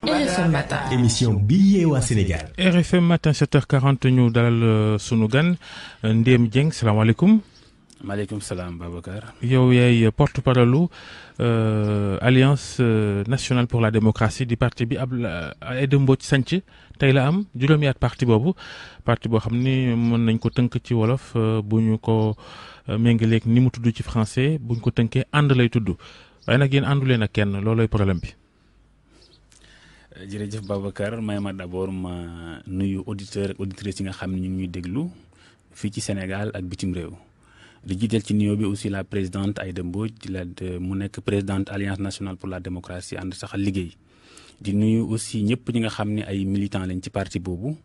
RFM Matin. émission bi yeewaa Sénégal. RFM Matin 7h40 ñu dalal sunu gan Ndéme Dieng salaamaaleykum. maaleykum salaam Babacar. yow yaay porte-parole Alliance nationale pour la démocratie di parti bi Aïda Mbodj sanc tey la am juróomi at parti boobu parti boo xam ni mën nañ ko tënk ci wolof bu ñu ko méngaleeg ni mu tudd ci français bu ñu ko tënkee ànd lay tudd waaye nag yéen àndu leen ak kenn loolooy problème bi. jërëjëf Babacar may ma d'abord ma nuyu auditeurs ak auditrices yi nga xam ne ñu ngi ñuy déglu fii ci Sénégal ak bitim réew di jiital ci nuyoo bi aussi la présidente Aïda Mbodj mu nekk présidente Alliance nationale pour la démocratie ànd saxal liggéey di nuyu aussi ñëpp ñi nga xam ne ay militants lañ ci parti boobu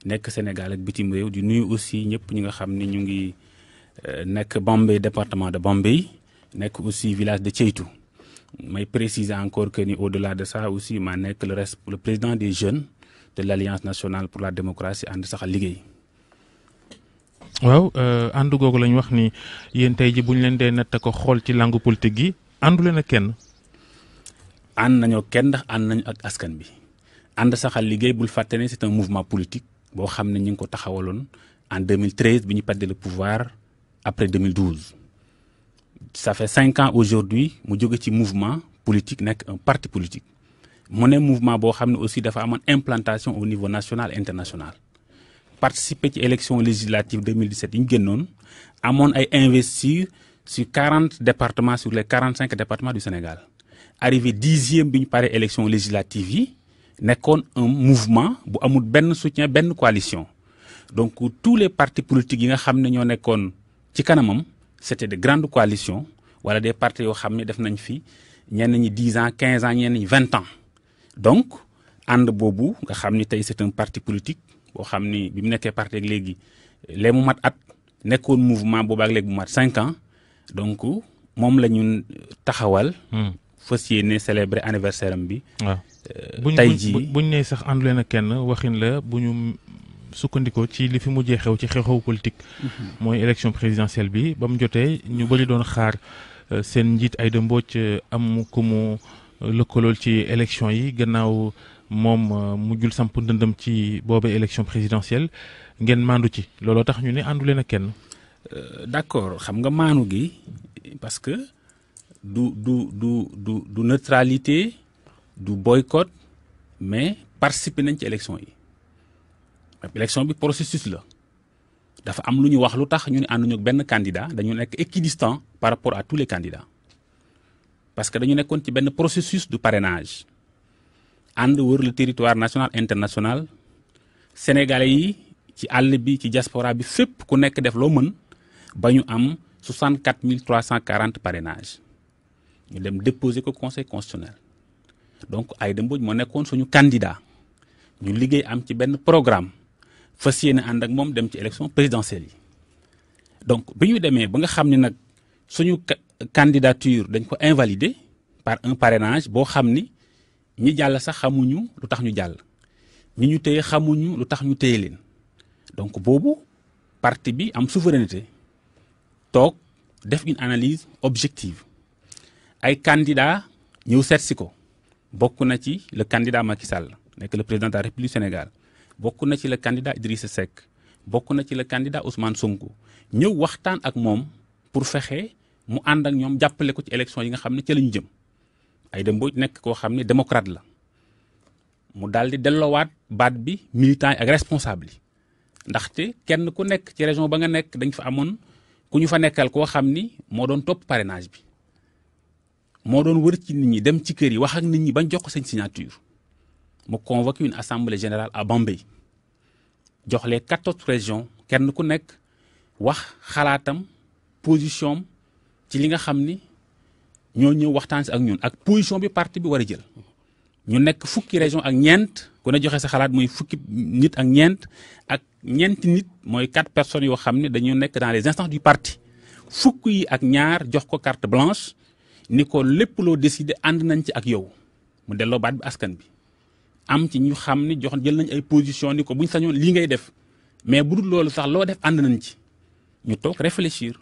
nekk Sénégal ak bitim réew di nuyu aussi ñëpp ñi nga xam ne ñu ngi nekk Bambey département de Bambey nekk aussi village de Ceytu. may préciser encore que ni au-delà de ça aussi maa nekk le président des jeunes de l'Alliance nationale pour la démocratie ànd saxal liggéey. waaw ànd googu lañ wax ni yéen tey ji bu ñu leen dee natt ko xool ci langue politique gi àndu leen ak kenn. ànd nañoo kenn ndax ànd nañu ak askan bi ànd saxal liggéey bul fàtte ne c'est un mouvement politique boo xam ne ñu ngi ko taxawaloon en 2013 bi ñu perdre le pouvoir après 2012. ça fait 5 ans aujourd'hui mu jóge ci mouvement politique nekk un parti politique mu ne mouvement boo xam ne aussi dafa amoon implantation au niveau national et international participer ci élection législative 2017 yi ñu génnoon amoon ay investir sur 40 départements sur les 45 départements du Sénégal arrivé 10e bi ñu paree élection législative yi nekkoon un mouvement bu amul benn soutien benn coalition donc tous les partis politiques yi nga xam ne ñoo nekkoon ci kanamam c'était de grandes coalitions wala des partis yoo xam ne def nañ fi ñenn ñi 10 ans 15 ans ñenn ñi 20 ans donc ànd boobu nga xam ni tey c'est un parti politique boo xam ni bi mu nekkee parti ak léegi lee mu mat at nekkoon mouvement boobu ak léegi mu mat 5 ans donc moom la ñu taxawal. fas yéene célébrer anniversaire am bi. waaw tey jii buñ nee sax àndu leen ak kenn waxin la bu ñu sukkandikoo ci li fi mujjee xew ci xew-xew politique. mooy élection présidentielle bi ba mu jotee ñu bëri doon xaar seen njiit Aïda Mbodj am ku mu lëkkalool ci élection yi gannaaw moom mujjul samp ndëndëm ci boobu élection présidentielle ngeen maandu ci looloo tax ñu ne àndu leen ak kenn. d'accord xam nga maanu gi parce que du neutralité du boycott mais participer nañ ci élection yi. élection bi processus la dafa am lu ñu wax lu tax ñu ne ànduñu ak benn candidat dañu nekk équidistant par rapport à tous les candidats parce que dañu nekkoon ci benn processus du parrainage ànd wër le territoire national international sénégalais yi ci àll bi ci diaspora bi fépp ku nekk def loo mën ba ñu am 64 340 parrainage ñu dem déposer ko conseil constitutionnel donc Aïda Mbodj moo nekkoon suñu candidat ñu liggéey am ci benn programme fas yéene ànd ak moom dem ci élection présidentielle yi donc bi ñu demee ba nga xam ne nag suñu candidature dañ ko invalider par un parrainage boo xam ni ñi jàll sax xamuñu lu tax ñu jàll ñi ñu téye xamuñu lu tax ñu téye leen donc boobu parti bi am souveraineté toog def une analyse objective ay candidats ñëw seet si ko bokk na ci le candidat Macky Sall nekk le président de la République du Sénégal bokk na ci le candidat Idrissa Seck bokk na ci le candidat Ousmane Sonko ñëw waxtaan ak moom pour fexe mu ànd ak ñoom jàppale ko ci élection yi nga xam ne ca la ñu jëm Aïda Mbodj nekk koo xam ne démocrate la mu daal di delloowaat baat bi militant yi ak responsable yi ndaxte kenn ku nekk ci région ba nga nekk dañ fa amoon ku ñu fa nekkal koo xam ni moo doon topp parrainage bi moo doon wër ci nit ñi dem ci kër yi wax ak nit ñi bañ jox ko seen signature mu convoqué une assemblée générale à Bambey jox les 14 régions kenn ku nekk wax xalaatam position ci li nga xam ni ñoo ñëw waxtaan si ak ñun ak position bi parti bi war a jël ñu nekk fukki région ak ñeent ku ne joxe sa xalaat muy fukki nit ak ñeenti nit mooy 4 personnes yoo xam ne dañoo nekk dans les instances du parti fukk yi ak ñaar jox ko carte blanche ni ko lépp loo décidé ànd nañ ci ak yow mu delloo baat bi askan bi am ci ñu xam ni jël nañ ay position ni ko buñ sañoon lii ngay def mais bu dul loolu sax loo def ànd nañ ci ñu toog réfléchir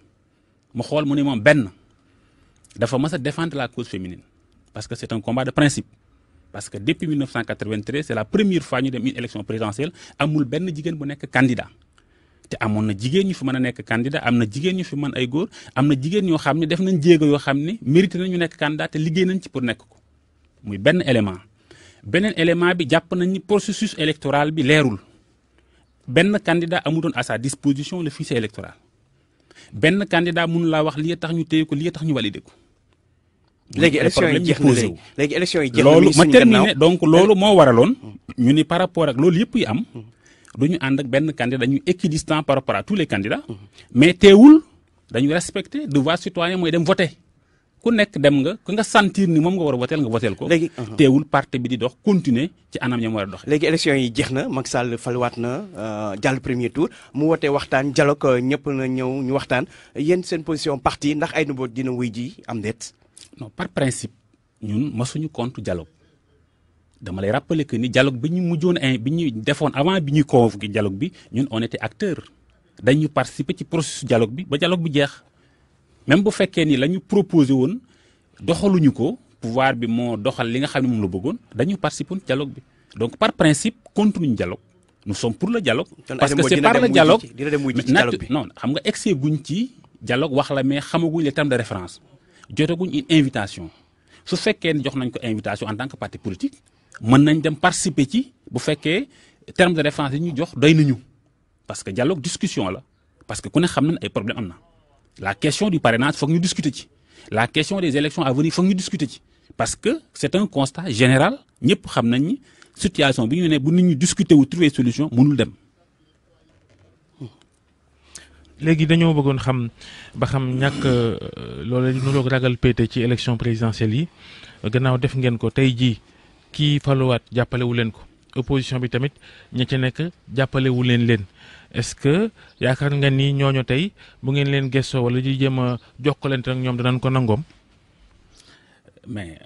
mu xool mu ne moom benn dafa mës a défendre la cause féminine parce que c'est un combat de principe parce que depuis 1993 c'est la première fois ñu dem une élection présidentielle amul benn jigéen bu nekk candidat te amoon na jigéen ñu fi mën a nekk candidat am na jigéen ñu fi mën ay góor am na jigéen ñoo xam ne def nañ jéego yoo xam ne mérité nañu nekk candidat te liggéey nañ ci pour nekk ko muy benn élément. beneen élément bi jàpp nañ ni processus électoral bi leerul benn candidat amutoon à sa disposition le fichier électoral benn candidat mënu laa wax lii tax ñu téye ko lii tax ñu validé ko. léegi élection yi jeex na léegi élection yi jeex na loolu ma terminé donc loolu moo waraloon ñu ni par rapport ak loolu yëpp yi am du ñu ànd ak benn candidat dañuy équidistant par rapport à tous les candidats mais teewul dañu respecter devoir citoyen mooy dem voter ku nekk dem nga ku nga sentir ni moom nga war a votel nga votel ko. léegi teewul parti bi di dox continuer ci anam ñam war a dox. léegi élection yi jeex na Macky Sall faluwaat na jàll premier tour mu wootee waxtaan dialogue ñëpp na ñëw ñu waxtaan yéen seen position parti ndax Aïda Mbodj dina wuy ji am déet. non par principe ñun masuñu contre dialogue dama lay rappeler que ni dialogue bi ñu mujjoon bi ñu defoon avant bi ñuy convoquer dialogue bi ñun on était acteur dañu participer ci processus dialogue bi ba dialogue bi jeex. même bu fekkee ni la ñu proposé woon doxaluñu ko pouvoir bi moo doxal li nga xam ne moom la bëggoon dañu participer ci dialogue bi donc par principe contre ñu dialogue nous sommes pour le dialogue. parce que c'est par le dialogue non xam nga excès guñ ci dialogue wax la mais xamaguñ les termes de référence jotaguñ une invitation su fekkee ni jox nañ ko invitation en tant que parti politique mën nañ dem participer ci bu fekkee termes de référence yi ñu jox doy nañu parce que dialogue discussion la parce que ku ne xam nañ ay problème am na. La question du parrainage, il faut que nous discutions. La question des élections à venir, il faut que nous discutions. Parce que c'est un constat général. Nous savons que la situation, si nous discutons ou trouver une solution, nous ne pouvons pas. léegi dañoo bëggoon xam ba xam ñàkk loolu nu loog ragal pété ci élection présidentielle yi gannaaw def ngeen ko tey jii kii faluwaat jàppalewu leen ko opposition bi tamit ña ca nekk jàppalewu leen est-ce que yaakaar nga ni ñooñu tey bu ngeen leen gëstoo wala di jéem a jokkalante ak ñoom danañ ko nangoom. mais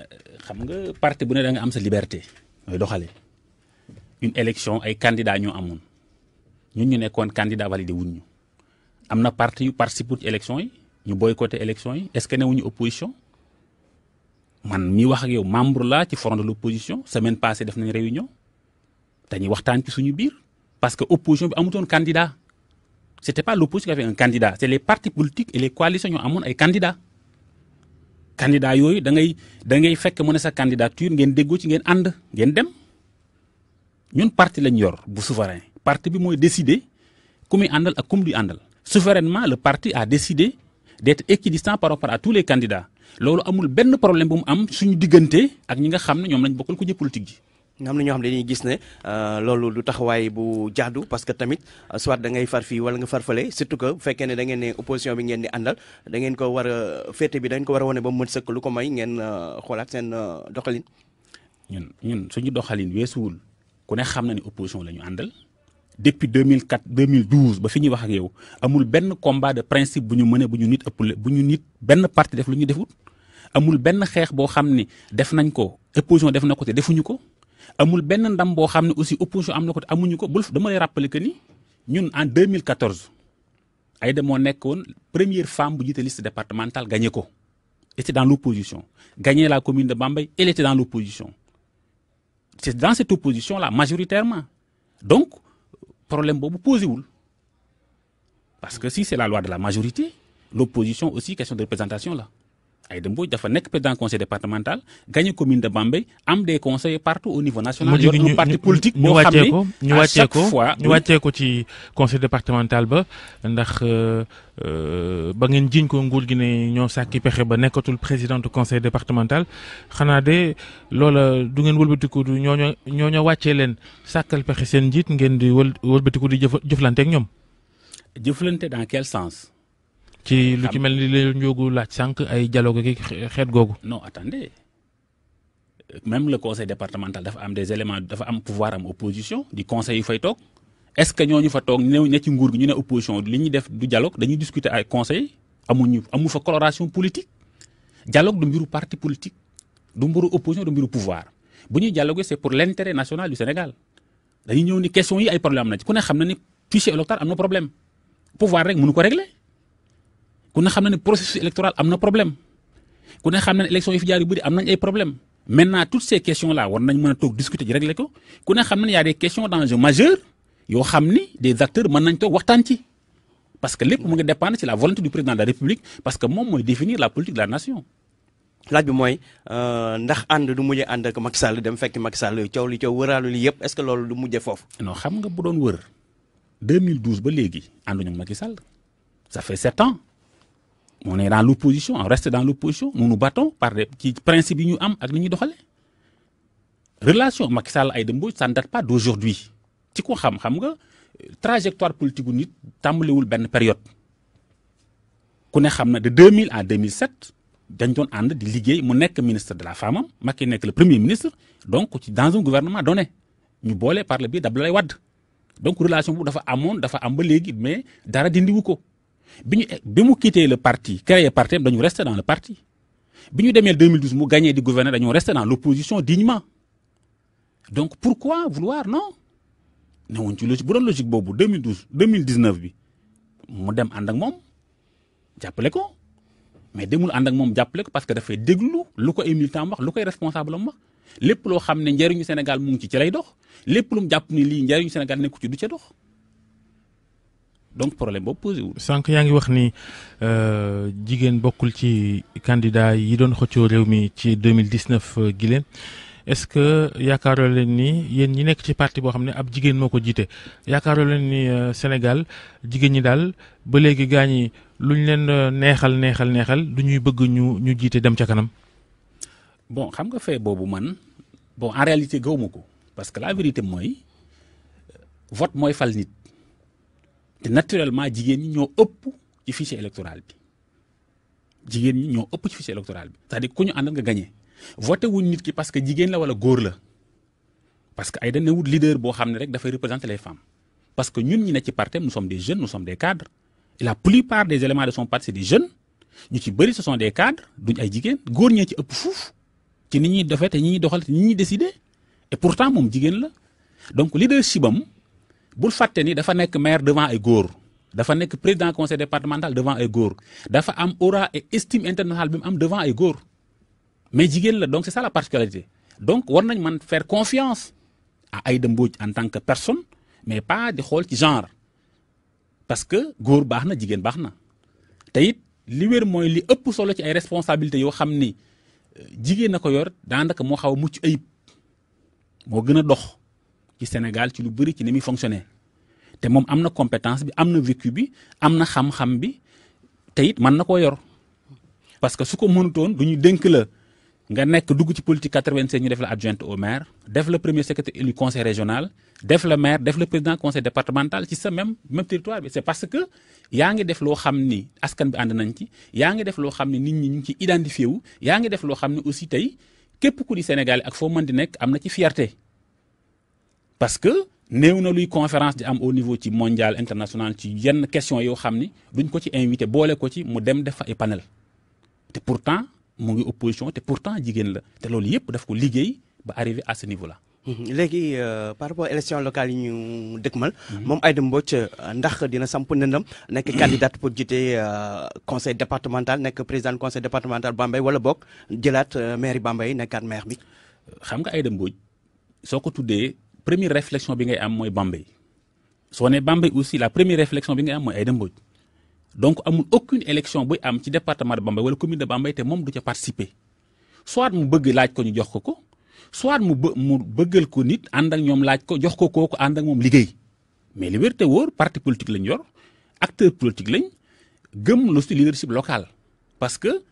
xam nga parti bu ne da nga am sa liberté mooy doxalee une élection ay candidats ñoo amoon ñun ñu nekkoon candidat validé wuñ ñu am na parti yu participer ci élection yi ñu boycotté élection yi est-ce que newuñu opposition man mi wax ak yow membre laa ci front de l'opposition semaine passée def nañ réunion dañuy waxtaan ci suñu biir. Parce que l'opposition a un candidat. Ce n'était pas l'opposition qui avait un candidat. C'est les partis politiques et les coalitions qui ont un candidat. Candidat, vous avez fait que sa candidature, vous avez dégoûté, vous avez dem. Nous, parti l'ignorent, vous souverain. Parti bi moy décider comment andal et comment lui andal. Souverainement, le parti a décidé d'être équidistant par rapport à tous les candidats. Lolo amul ben problème bu mu am suñu digënté ak ñi nga xamné ñom lañ bokkal ku jë politique ji. am na ñoo xam ne dañuy gis ne loolu du taxawaay bu jaadu parce que tamit soit da ngay far fii wala nga far fële surtout que bu fekkee ne da ngeen ne opposition bi ngeen di àndal da ngeen ko war a féete bi dañ ko war a wane ba mu mën sëkk lu ko may ngeen xoolaat seen doxalin. ñun suñu doxalin weesuwul ku ne xam na ne opposition la ñu àndal depuis 2004 2012 ba fi ñuy wax ak yow amul benn combat de principe bu ñu mëne bu ñu nit ëppale bu ñu nit benn parti def lu ñu defut amul benn xeex boo xam ne def nañ ko opposition def na ko te defuñu ko. amul benn ndam boo xam ne aussi opposition am na ko te amuñu ko bul dama lay rappeler que ni ñun en 2014 Aïda moo nekkoon première femme bu jiite liste départementale gagné ko était dans l'opposition gagné la commune de Bambey elle était dans l'opposition c'est dans cette opposition là majoritairement donc problème boobu posé wul parce que si c'est la loi de la majorité l'opposition aussi question de représentation là Aïda Mbodj dafa nekk président conseil départemental gagné commune de Bambey am des conseillers partout au niveau national. yor un parti politique boo xam ne à chaque fois ñu wàccee ko ci conseil départemental ba ndax ba ngeen jiñ ko nguur gi ne ñoo sàkki pexe ba nekkatul président du conseil départemental xanaa de loola du ngeen wëlbatiku du ñooñu wàccee leen sàkkal pexe seen njiit ngeen di wëlbatiku di jëflante ak ñoom. jëflante dans quel sens. ci lu ci mel ni leen njóogu laaj sànq ay dialogue ak xeet googu. non attendez même le conseil départemental dafa am des éléments dafa am pouvoir am opposition di conseil yu fay toog est-ce que ñooñu fa toog ne ci nguur gi ñu ne opposition li ñuy def du dialogue dañuy discuter ay conseil amu fa coloration politique dialogue du mbiru parti politique du mbiru opposition du mbiru pouvoir bu ñuy dialoguer c'est pour l'intérêt national du Sénégal dañuy ñëw ni question yi ay problème am na ci ku ne xam na ni fichier électoral am na problème pouvoir rek mënu ko régler ku ne xam na ne processus électoral am na problème ku ne xam na ne élection yi fi jaar yu bëri am nañ ay problème maintenant toutes ces questions là war nañ mën a toog discuter ji régler ko ku ne xam na y a des questions d'enjeu majeur yoo xam ni des acteurs mën nañ toog waxtaan ci parce que lépp mu ngi dépendre ci la volonté du président de la République parce que moom mooy définir la politique de la nation. laaj bi mooy ndax ànd du mujjee ànd ak Macky Sall dem fekk Macky Sall coow li coow wëraalu li yëpp est-ce que loolu du mujjee foofu. non xam nga bu doon wër 2012 ba léegi ànduñu ak Macky Sall ça fait 7 ans on est dans l'opposition on reste dans l'opposition nous nous battons par des ci principe yi ñu am ak ni ñuy doxalee relation Macky Sall Aïda Mbodj ça ne date pas d'aujourd'hui ci ko xam nga trajectoire politique gu nit tàmbalewul benn période ku ne xam na de 2000 à 2007 dañ doon ànd di liggéey mu nekk ministre de la femme am Macky nekk le premier ministre donc ci dans un gouvernement donné ñu boole par le biais d'Abdoulaye Wade donc relation bu dafa am ba léegi mais dara dindiwu ko bi mu quitté le parti créé parti dañu resté dans le parti bi ñu demee 2012 mu gagné di gouverner dañoo resté dans l'opposition dignement donc pourquoi vouloir non newuñ ci logique bu doon logique boobu 2019 bi mu dem ànd ak moom jàppale ko mais demul ànd ak moom jàppale ko parce que dafay déglu lu ko ay militant wax lu koy responsable am wax lépp loo xam ne njariñu Sénégal mu ngi ci lay dox lépp lu mu jàpp ni lii njariñu Sénégal nekku ci du ca dox donc problème boobu posé wul. sànq yaa ngi wax ni jigéen bokkul ci candidat yi doon xëccoo réew mi ci 2019 gi leen est-ce que yaakaaroo leen ni yéen ñi nekk ci parti boo xam ne ab jigéen moo ko jiite yaakaaroo leen ni Sénégal jigéen ñi daal ba léegi gaa ñi luñ leen neexal du ñuy bëgg ñu jiite dem ca kanam. bon xam nga fee boobu man bon en réalité gawma ko parce que la vérité mooy vote mooy fal nit te naturellement jigéen ñi ñoo ëpp ci fichier électoral bi jigéen ñi ñoo ëpp ci fichier électoral bi c'est-à-dire ku ñu àndal nga gagné voté wuñ nit ki parce que jigéen la wala góor la parce que ay dañ ne wut leader boo xam ne rek dafay représenter les femmes parce que ñun ñi ne ci parti nous sommes des jeunes nous sommes des cadres et la plupart des éléments de son parti c'est des jeunes ñu ci bëri ce sont des cadres duñ ay jigéen góor ñee ci ëpp fuuf ci ni ñuy defee te ñi ñuy doxal te ñi ñuy décider et pourtant moom jigéen la donc leadership am bul fàtte ni dafa nekk maire devant ay góor dafa nekk président conseil départemental devant ay góor dafa am aura et estime internationale bi mu am devant ay góor mais jigéen la donc c'est ça la particularité donc war nañ mën faire confiance à Aïda Mbodj en tant que personne mais pas di xool ci genre parce que góor baax na jigéen baax na te it li wér mooy li ëpp solo ci ay responsabilités yoo xam ni jigéen na ko yor daanaka moo xaw a mucc ayib moo gën a dox ci Sénégal ci lu bëri ci ni muy fonctionner te moom am na compétence bi am na vécu bi am na xam-xam bi te it mën na koo yor parce que su ko mënutoon du ñu dénk la nga nekk dugg ci politique 87 ñu def la adjointe au maire def la premier secrétaire élu conseil régional def la maire def la président conseil départemental ci sa même territoire bi c'est parce que yaa ngi def loo xam ni askan bi ànd nañ ci yaa ngi def loo xam ne nit ñi ñu ngi ci identifié wu yaa ngi def loo xam ne aussi tey képp ku di Sénégal ak foo mën di nekk am na ci fierté parce que néew na luy conférence di am au niveau ci mondial international ci yenn question yoo xam ni duñ ko ci invité boole ko ci mu dem def fa ay panel te pourtant mu ngi opposition te pourtant jigéen la te loolu yëpp daf ko liggéey ba arrivé à ce niveau là. léegi par rapport élection locale yi ñu dëkkmal moom Aïda Mbodj ndax dina samp ndëndam nekk candidate pour jiite conseil départemental nekk président conseil départemental Bambey wala boog jëlaat maire Bambey nekkaat maire bi. xam nga Aïda Mbodj soo ko tuddee première réflexion bi ngay am mooy Bambey soo nee Bambey aussi la première réflexion bi ngay am mooy Aïda Mbodj donc amul aucune élection buy am ci département de Bambey wala commune de Bambey te moom du ca participer soit mu bëgg laaj ko ñu jox ko soit mu bëggal ko nit ànd ak ñoom laaj ko jox ko kooku ànd ak moom liggéey mais li wér te wóor parti politique lañ yor acteur politique lañ gëm lu si leadership local parce que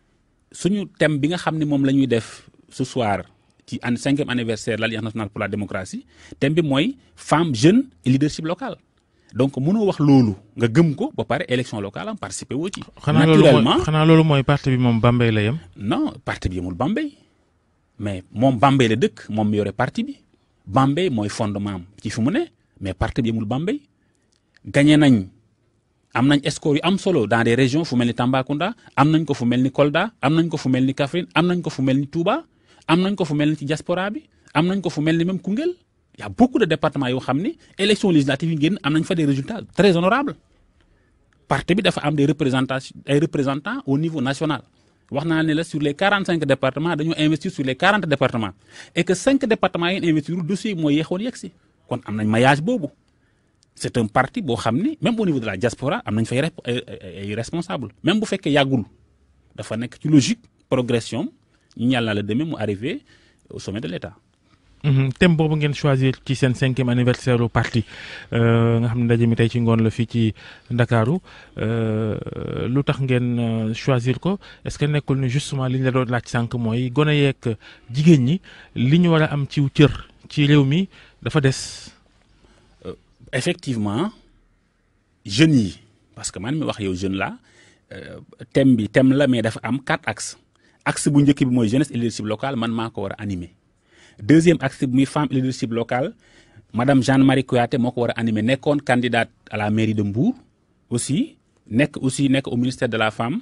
suñu thème bi nga xam ne moom la ñuy def ce soir ci 5e anniversaire de l'Alliance nationale pour la démocratie thème bi mooy femme jeune et leadership local donc mënoo wax loolu nga gëm ko ba pare élection locale am participer woo ci. naturellement xanaa loolu mooy parti bi moom Bambey la yem. non parti bi yemul Bambey mais moom Bambey la dëkk moom mi yore parti bi Bambey mooy fondement am ci fi mu ne mais parti bi yemul Bambey gagné nañ am nañ score yu am solo dans des régions fu mel ni Tambacounda am nañ ko fu mel ni Kolda am nañ ko fu mel ni Kaffrine am nañ ko fu mel ni Touba am nañ ko fu mel ni ci diaspora bi am nañ ko fu mel ni même Koungheul y a beaucoup de départements yoo xam ni élection législative yi génn am nañ fa des résultats très honorables parti bi dafa am des représentants au niveau national wax naa ne la sur les 45 départements dañoo investir sur les 40 départements et que 5 départements yi investir dossier yi mooy yeexoon yegg si kon am nañ maillage boobu c'est un parti boo xam ni même au niveau de la diaspora am nañ fay ay responsable même bu fekkee yàggul dafa nekk ci logique progression ñu ñàll naa la demee mu arrivé au sommet de l'État. thème boobu ngeen choisir ci seen 5e anniversaire u parti nga xam ne ndaje mi tey ci ngoon la fii ci Ndakaaru lu tax ngeen choisir ko est-ce que nekkul ni justement li ñu la doon laaj sànq mooy gone yeeg jigéen ñi li ñu war a am ciw cër ci réew mi dafa des. Effectivement jeunes yi parce que man mi wax yow jeune la thème la mais dafa am 4 axes axe bu njëkk bi mooy jeunesse et leadership local man maa ko war a animer. Deuxième axe bi muy femme et leadership local madame Jeanne-Marie Kouyaté moo ko war a animer nekkoon candidate à la mairie de Mbour nekk au ministère de la femme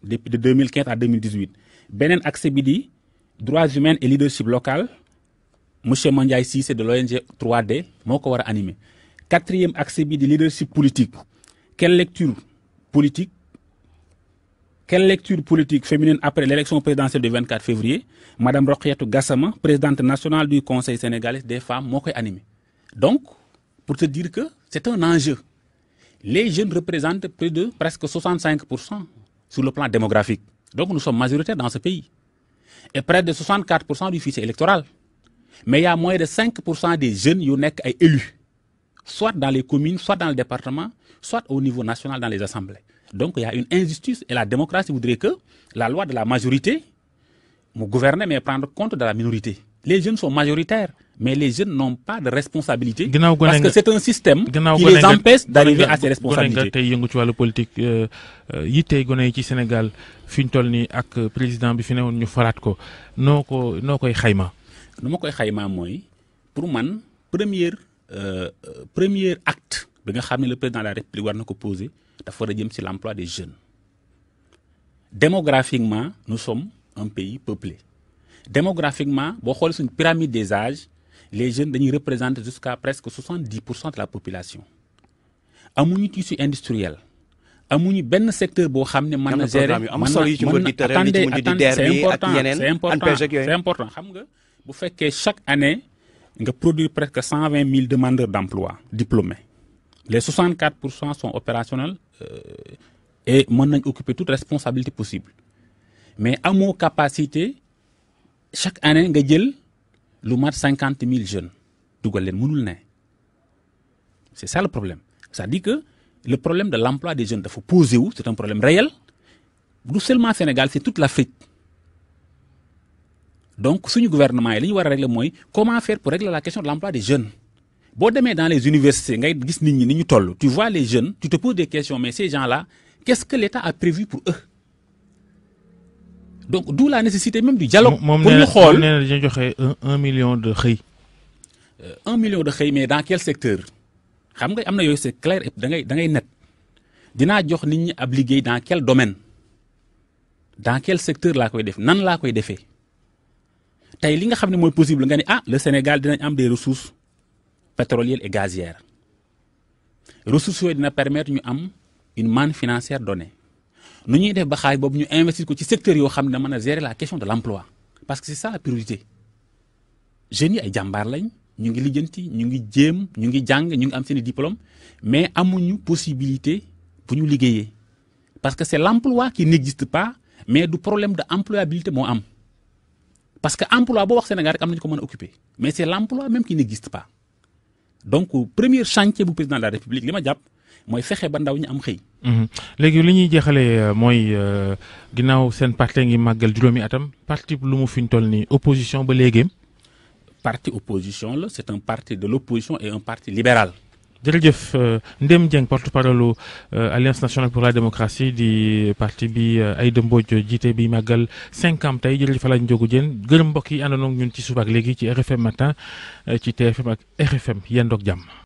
depuis de 2015 à 2018 beneen axe bi di droits humains et leadership local monsieur Mandiaye Cissé de l'ONG 3D moo ko war a animer. Quatrième axe bi di leadership politique quelle lecture politique féminine après l'élection présidentielle du 24 février madame Rokhyatou Gassama présidente nationale du conseil sénégalais des femmes moo koy animé donc pour te dire que c'est un enjeu les jeunes représentent plus de presque 65% sur le plan démographique donc nous sommes majoritaires dans ce pays et près de 64% du fichier électoral mais il y a moins de 5% des jeunes yu nekk ay élus soit dans les communes soit dans le département soit au niveau national dans les assemblées. Donc il y a une injustice et la démocratie voudrait que la loi de la majorité me gouverne mais prendre compte de la minorité. Les jeunes sont majoritaires mais les jeunes n'ont pas de responsabilité parce que c'est un système qui les empêche d'arriver à ces responsabilités. Tey yëngu ci wàllu politique yittey gone yi ci Sénégal fi ñu toll nii ak président bi fi newoon ñu falaat ko noo koy xayma. nu ma koy xayma mooy pour man premier acte bi nga xam ne le président de la République war na ko poser dafa war a jëm ci l'emploi des jeunes. Démographiquement nous sommes un pays peuplé démographiquement boo xoolee suñu pyramide des âges les jeunes dañuy représenter jusqu'à presque 70% de la population amuñu tissu industriel amuñu benn secteur boo xam ne mën na gérer c'est important xam nga bu fekkee chaque année nga produire presque 120 000 demandeurs d'emploi diplômés les 64% sont opérationnels et mën nañ occuper toute responsabilité possible mais amoo capacité chaque année nga jël lu mat 50 000 jeunes dugal leen mënul ne c'est ça le problème c'est-à-dire que le problème de l'emploi des jeunes dafa posé wu c'est un problème réel du seulement Sénégal c'est toute l'Afrique donc suñu gouvernement yi li ñu war a régler mooy comment faire pour régler la question de l'emploi des jeunes boo demee dans les universités ngay gis nit ñi ni ñu toll tu vois les jeunes tu te poses des questions mais ces gens-là qu'est-ce que l'État a prévu pour eux donc d'où la nécessité même du dialogue pour ñu xool nee na dañu joxe 1 million de xëy 1 million de xëy mais dans quel secteur xam nga am na yooyu c'est clair et da ngay net dinaa jox nit ñi ab liggéey dans quel domaine dans quel secteur laa koy def nan laa koy defee tey li nga xam ne mooy possible nga ne le Sénégal dinañ am des ressources pétrolières et gazières ressources yooyu dina permettre ñu am une manne financière donnée nu ñuy def ba xaalis boobu ñu investir ko ci secteur yoo xam ne mën a gérer la question de l'emploi parce que c'est ça la priorité jeunes yi ay jàmbaar lañ ñu ngi lijjanti ñu ngi jéem ñu ngi jàng ñu ngi am seeni diplôme mais amuñu possibilité pour ñu liggéeyee parce que c'est l'emploi qui n'existe pas mais du problème de employabilité moo am parce que emploi boo wax Sénégal rek am nañu ko mën a occuper mais c'est l'emploi même qui n'existe pas donc premier chantier bu président de la République li ma jàpp mooy fexe ba ndaw ñu am xëy. léegi li ñuy jeexalee mooy ginnaaw seen parti ngi màggal juróomi atam parti lu mu fi ñu toll nii opposition ba léegi. parti opposition la c'est un parti de l'opposition et un parti libéral. jërëjëf Ndem Dieng porte-parole Alliance nationale pour la démocratie di parti bi Aïda Mbodj jiite bi màggal 5 ans tey jërëjëf Alaaji Ndiogou Diène gërëm mbokk yi àndandoo ak ñun ci suba ak léegi ci RFM matin ci TFM ak RFM yéen doog jàmm.